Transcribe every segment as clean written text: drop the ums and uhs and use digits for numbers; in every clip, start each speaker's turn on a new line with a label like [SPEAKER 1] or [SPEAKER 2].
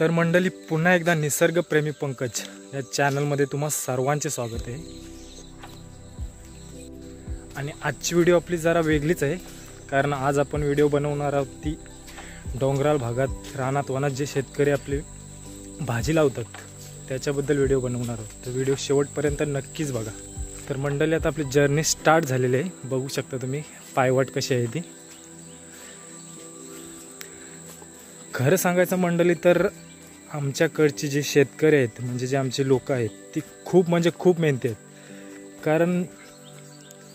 [SPEAKER 1] तर मंडळी, पुन्हा एकदा निसर्गप्रेमी पंकज या चॅनलमध्ये तुम्हा सर्वांचे स्वागत आहे. आणि आजची व्हिडिओ आपली जरा वेगळीच आहे, कारण आज आपण व्हिडिओ बनवणार आहोत ती डोंगराळ भागात रानात वनात जे शेतकरी आपली भाजी लावतात त्याच्याबद्दल व्हिडिओ बनवणार आहोत. तर व्हिडिओ शेवटपर्यंत नक्कीच बघा. तर मंडळी, आता आपली जर्नी स्टार्ट झालेली आहे. बघू शकता तुम्ही पायवाट कशी आहे ती. खरं सांगायचं मंडळी तर आमच्याकडची जे शेतकरी आहेत, म्हणजे जे आमचे लोक आहेत, ती खूप मेहनती आहेत. कारण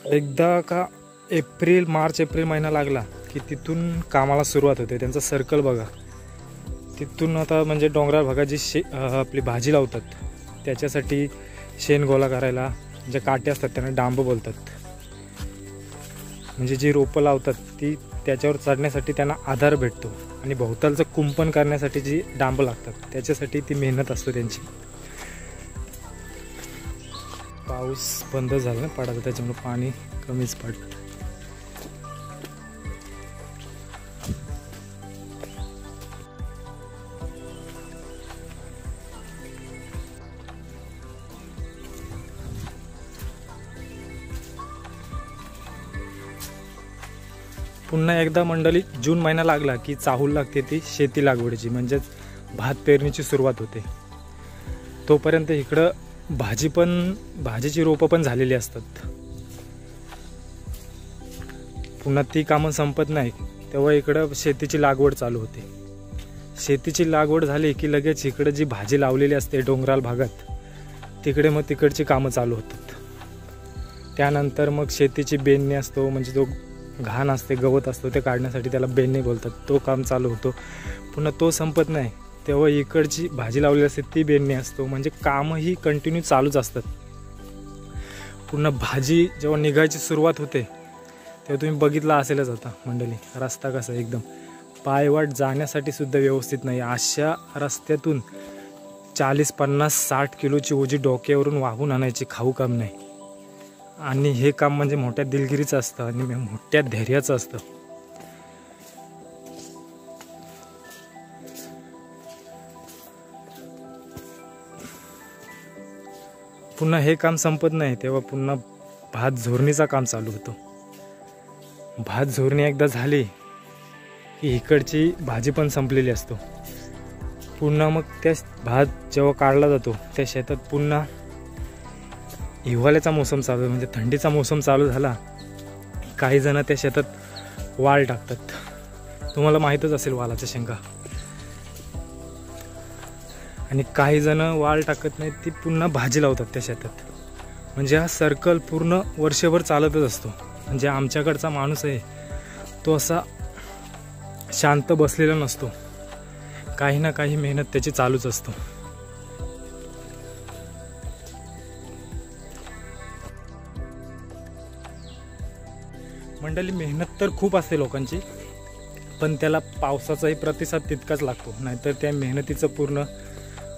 [SPEAKER 1] एकदा का मार्च एप्रिल महिना लागला की तिथून कामाला सुरुवात होते. त्यांचा सर्कल बघा. तिथून आता म्हणजे डोंगराळ भागात जी आपली भाजी लावतात त्याच्यासाठी शेण गोळा करायला जे काटे असतात त्यांना डांब बोलतात. म्हणजे जी रोपं लावतात ती त्याच्यावर चढण्यासाठी त्यांना आधार भेटतो. आणि भोवतालचं कुंपण करण्यासाठी जी डांब लागतात त्याच्यासाठी ती मेहनत असतो त्यांची. पाऊस बंद झाला ना पडायचं, त्याच्यामुळे पाणी कमीच पडतं. पुन्हा एकदा मंडळी, जून महिना लागला की चाहूल लागते ती शेती लागवडीची, म्हणजेच भात पेरणीची सुरुवात होते. तोपर्यंत इकडं भाजीची रोपं पण झालेली असतात. पुन्हा ती कामं संपत नाही तेव्हा इकडं शेतीची लागवड चालू होते. शेतीची लागवड झाली की लगेच इकडं जी भाजी लावलेली असते डोंगराळ भागात तिकडे मग तिकडची कामं चालू होतात. त्यानंतर मग शेतीची बेनणी असतो, म्हणजे जो घाण असते, गवत असतो, ते काढण्यासाठी त्याला बेनणी बोलतात. तो काम चालू होतो. पुन्हा तो संपत नाही तेव्हा इकडची भाजी लावलेली असते ती बेनणी असतो. म्हणजे कामही कंटिन्यू चालूच असतात. पुन्हा भाजी जेव्हा निघायची सुरुवात होते तेव्हा तुम्ही बघितला असेलच आता मंडळी, रस्ता कसा एकदम पायवाट जाण्यासाठी सुद्धा व्यवस्थित नाही. अशा रस्त्यातून 40, 50, 60 किलोची ओझी डोक्यावरून वाहून आणायची खाऊ काम नाही. आणि हे काम म्हणजे मोठ्या दिलगिरीचं असतं आणि मोठ्या धैर्याचं असतं. पुन्हा हे काम संपत नाही तेव्हा पुन्हा भात झोडणीचा काम चालू होतो. भात झोडणी एकदा झाली की इकडची भाजी पण संपलेली असतो. पुन्हा मग त्या भात जेव्हा काढला जातो त्या शेतात पुन्हा हिवाळ्याचा मोसम चालू, म्हणजे थंडीचा मोसम चालू झाला. काही जण त्या शेतात वाल टाकतात. तुम्हाला माहीतच असेल वालाच्या शेंगा. आणि काही जण वाल टाकत नाहीत, ती पुन्हा भाजी लावतात त्या शेतात. म्हणजे हा सर्कल पूर्ण वर्षभर चालतच असतो. म्हणजे आमच्याकडचा माणूस आहे तो असा शांत बसलेला नसतो. काही ना काही मेहनत त्याची चालूच असतो. मंडळी, मेहनत तर खूप असते लोकांची, पण त्याला पावसाचाही प्रतिसाद तितकाच लागतो, नाहीतर त्या मेहनतीचं पूर्ण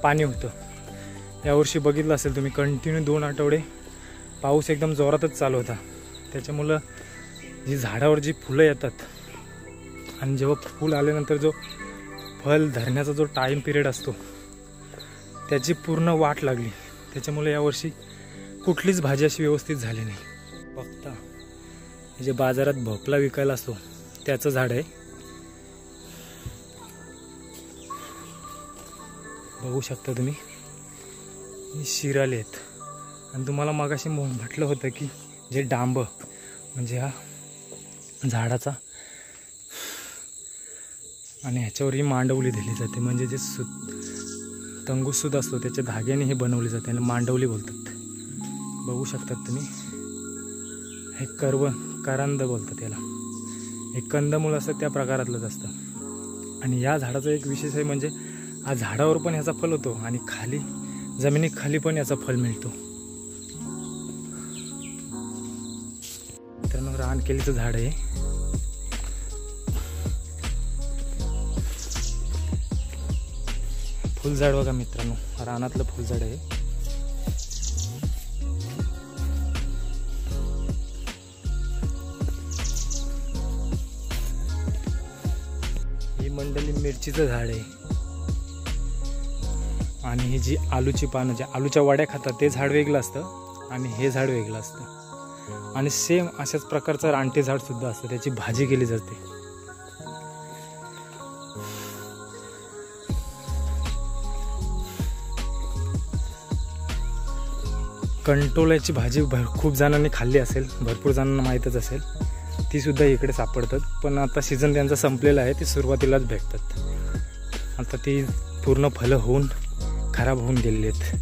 [SPEAKER 1] पाणी होतं. यावर्षी बघितलं असेल तुम्ही, कंटिन्यू 2 आठवडे पाऊस एकदम जोरातच चालू होता. त्याच्यामुळं जी झाडावर जी फुलं येतात आणि जेव्हा फूल आल्यानंतर जो फल धरण्याचा जो टाईम पिरियड असतो त्याची पूर्ण वाट लागली. त्याच्यामुळे यावर्षी कुठलीच भाजी अशी व्यवस्थित झाली नाही. बघता जे बाजारात भोपळा विकायला असतो त्याचं झाड आहे. बघू शकता तुम्ही, शिराले आहेत. आणि तुम्हाला मगाशी म्हटलं होतं की जे डांब म्हणजे हा झाडाचा आणि ह्याच्यावर ही मांडवली दिली जाते. म्हणजे जे तंगूसूद असतो त्याच्या धाग्याने हे बनवली जाते आणि मांडवली बोलतात. बघू शकतात तुम्ही, हे करंद बोलतात याला. हे कंदमूळ असतं त्या प्रकारातलंच असतं. आणि या झाडाचा एक विशेष आहे, म्हणजे हा झाडावर पण याचा फल होतो आणि खाली जमिनीखाली पण याचा फल मिळतो. मित्रांनो, रानकेलीचं झाड आहे. फुलझाड बघा मित्रांनो, रानातलं फुलझाड आहे. मंडळी मिरचीचं झाड आहे. आणि ही जी आलूची पानं, ज्या आलूच्या वड्या खातात ते झाड वेगळं असतं आणि हे झाड वेगळं असतं. आणि सेम अशाच प्रकारचं रानटी झाडसुद्धा असतं, त्याची भाजी केली जाते. कंटोल्याची भाजी खूप जणांनी खाल्ली असेल, भरपूर जणांना माहीतच असेल. ती सुद्धा इकडे सापडतात, पण आता सीझन त्यांचा संपलेला आहे. ती सुरुवातीलाच भेटतात. आता ती पूर्ण फलं होऊन खराब होऊन गेलेली आहेत,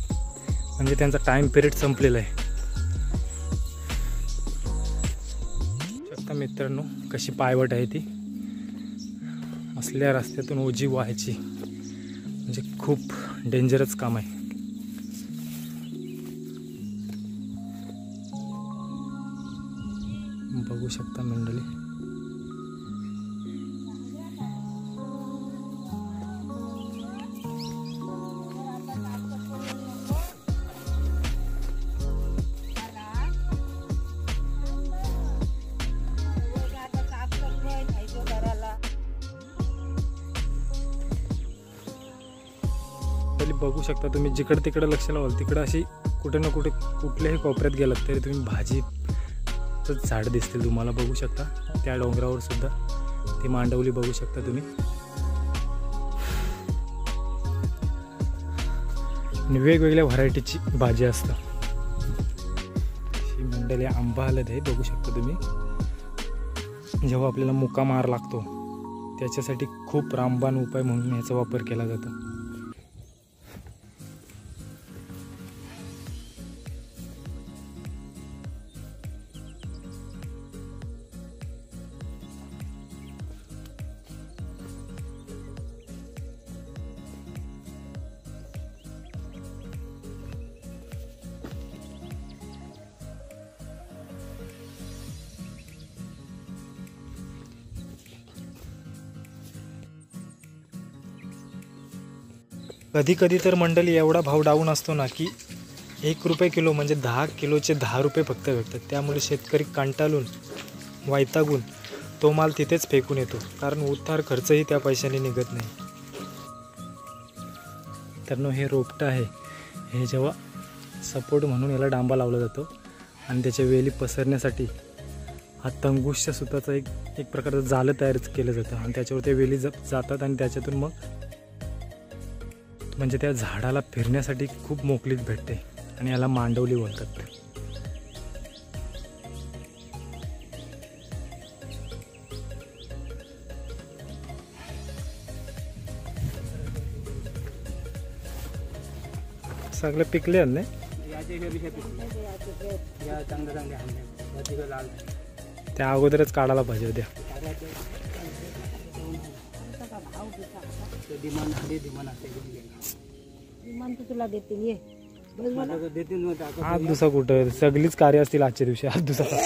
[SPEAKER 1] म्हणजे त्यांचा टाईम पिरियड संपलेला आहे. शकता मित्रांनो कशी पायवट आहे ती. असल्या रस्त्यातून ओजी व्हायची म्हणजे खूप डेंजरस काम आहे. बघू शकता मंडळी. बघू शकता तुम्ही, जिकडे तिकडे लक्ष लावाल तिकडे अशी कुठे ना कुठे कुठल्याही कोपऱ्यात गेलात तरी तुम्ही भाजीचं झाड दिसतील तुम्हाला. बघू शकता त्या डोंगरावर सुद्धा ती मांडवली बघू शकता तुम्ही. आणि वेगवेगळ्या व्हरायटीची भाजी असतात. ही मंडळी आंबा हळद आहे, बघू शकता तुम्ही. जेव्हा आपल्याला मुका मार लागतो त्याच्यासाठी खूप रामबाण उपाय म्हणून याचा वापर केला जातो. कधी कधी तर मंडळी एवढा भाव डाऊन असतो ना की 1 रुपये किलो म्हणजे 10 किलोचे 10 रुपये फक्त भेटतात. त्यामुळे शेतकरी कंटाळून वैतागून तो माल तिथेच फेकून येतो, कारण उतार खर्चही त्या पैशाने निघत नाही. तर हे रोपटं आहे, हे जेव्हा सपोर्ट म्हणून याला डांबा लावला जातो आणि त्याच्या वेली पसरण्यासाठी हा तंगुष्य सुताचा एक प्रकारचं जाळं तयार केलं जातं आणि त्याच्यावर ते वेली जातात आणि त्याच्यातून मग म्हणजे त्या झाडाला फिरण्यासाठी खूप मोकळीक भेटते आणि याला मांडवली बोलतात. सगळे पिकले आहेत ना त्या अगोदरच काढायला पाहिजे होत्या. आज दुसरा कुठं, सगळीच कार्य असतील आजच्या दिवशी. आज दुसरा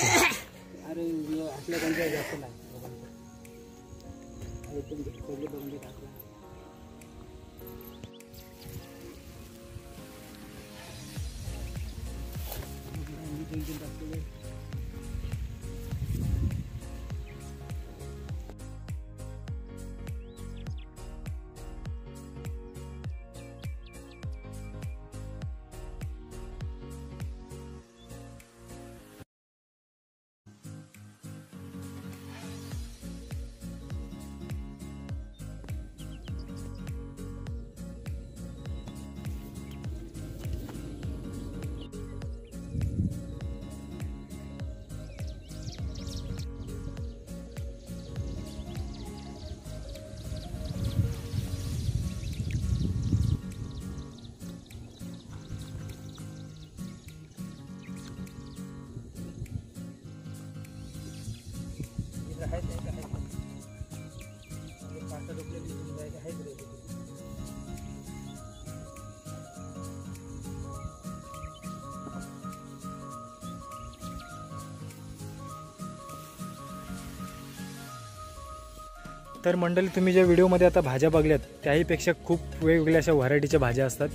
[SPEAKER 1] तर मंडळी, तुम्ही ज्या व्हिडिओमध्ये आता भाज्या बघल्यात त्याहीपेक्षा खूप वेगवेगळ्या अशा व्हरायटीच्या भाज्या असतात.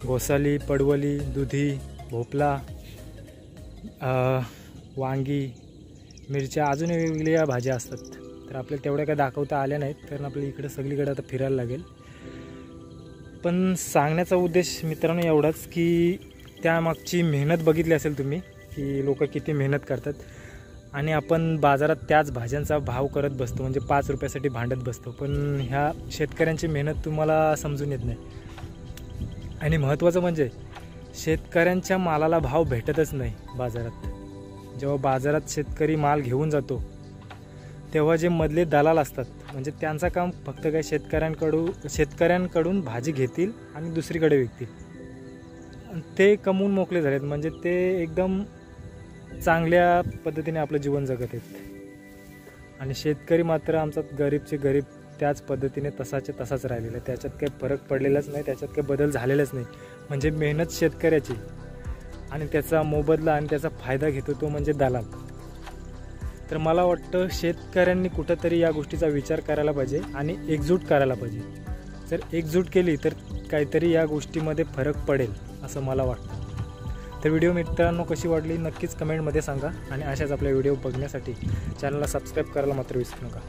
[SPEAKER 1] घोसाली, पडवली, दुधी, भोपळा, वांगी, मिरच्या, अजून वेगवेगळ्या भाज्या असतात. तर आपल्याला तेवढ्या काय दाखवता आल्या नाहीत, कारण आपल्याला इकडे सगळीकडे आता फिरायला लागेल. पण सांगण्याचा उद्देश मित्रांनो एवढाच की त्यामागची मेहनत बघितली असेल तुम्ही की लोक किती मेहनत करतात आणि आपण बाजारात त्याच भाज्यांचा भाव करत बसतो, म्हणजे 5 रुपयासाठी भांडत बसतो. पण ह्या शेतकऱ्यांची मेहनत तुम्हाला समजून येत नाही. आणि महत्त्वाचं म्हणजे शेतकऱ्यांच्या मालाला भाव भेटतच नाही बाजारात. जेव्हा बाजारात शेतकरी माल घेऊन जातो तेव्हा जे मधले दलाल असतात म्हणजे त्यांचं काम फक्त काय शेतकऱ्यांकडून भाजी घेतील आणि दुसरीकडे विकतील. ते कमवून मोकळे झालेत, म्हणजे ते एकदम चांगल्या पद्धतीने आपलं जीवन जगत आहेत. आणि शेतकरी मात्र आमचा गरीबचे गरीब त्याच पद्धतीने तसाच राहिलेला आहे. त्याच्यात काही फरक पडलेलाच नाही, त्याच्यात काही बदल झालेलाच नाही. म्हणजे मेहनत शेतकऱ्याची आणि त्याचा मोबदला आणि त्याचा फायदा घेतो तो म्हणजे दलाल. तर मला वाटतं शेतकऱ्यांनी कुठंतरी या गोष्टीचा विचार करायला पाहिजे आणि एकजूट करायला पाहिजे. जर एकजूट केली तर काहीतरी या गोष्टीमध्ये फरक पडेल असं मला वाटतं. तर व्हिडिओ मित्रांनो कशी वाटली नक्कीच कमेंटमध्ये सांगा आणि अशाच आपल्या व्हिडिओ बघण्यासाठी चॅनलला सबस्क्राईब करायला मात्र विसरू नका.